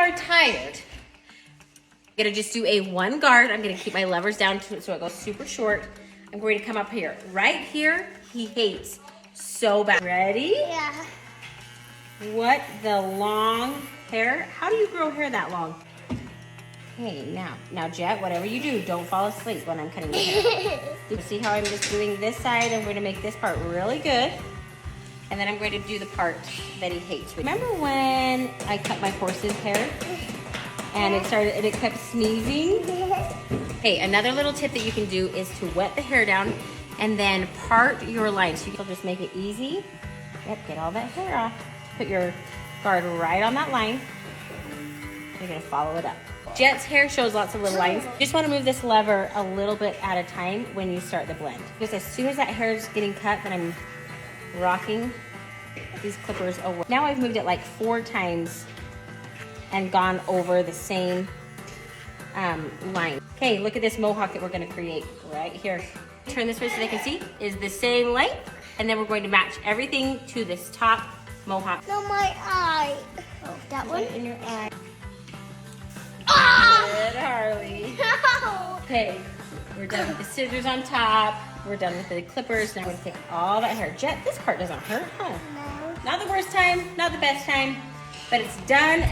are tired, I'm gonna just do a one guard. I'm gonna keep my levers down so it goes super short. I'm going to come up here. Right here, he hates so bad. Ready? Yeah. What the long hair? How do you grow hair that long? Okay, now Jet, whatever you do, don't fall asleep when I'm cutting the hair. You see how I'm just doing this side? I'm going to make this part really good. And then I'm going to do the part that he hates. Remember when I cut my horse's hair? And it kept sneezing? Hey, another little tip that you can do is to wet the hair down and then part your lines. So you can just make it easy. Yep, get all that hair off. Put your guard right on that line. You're gonna follow it up. Jet's hair shows lots of little lines. You just wanna move this lever a little bit at a time when you start the blend. Because as soon as that hair is getting cut, then I'm rocking these clippers away. Now I've moved it like 4 times and gone over the same line. Okay, look at this mohawk that we're gonna create right here. Turn this way so they can see, is the same length, and then we're going to match everything to this top mohawk. No, my eye. Oh, that one? In your eye. Ah! Good, Harley. No. Okay, we're done with the scissors on top. We're done with the clippers. Now we're gonna take all that hair. Jet, this part doesn't hurt, huh? No. Not the worst time, not the best time, but it's done.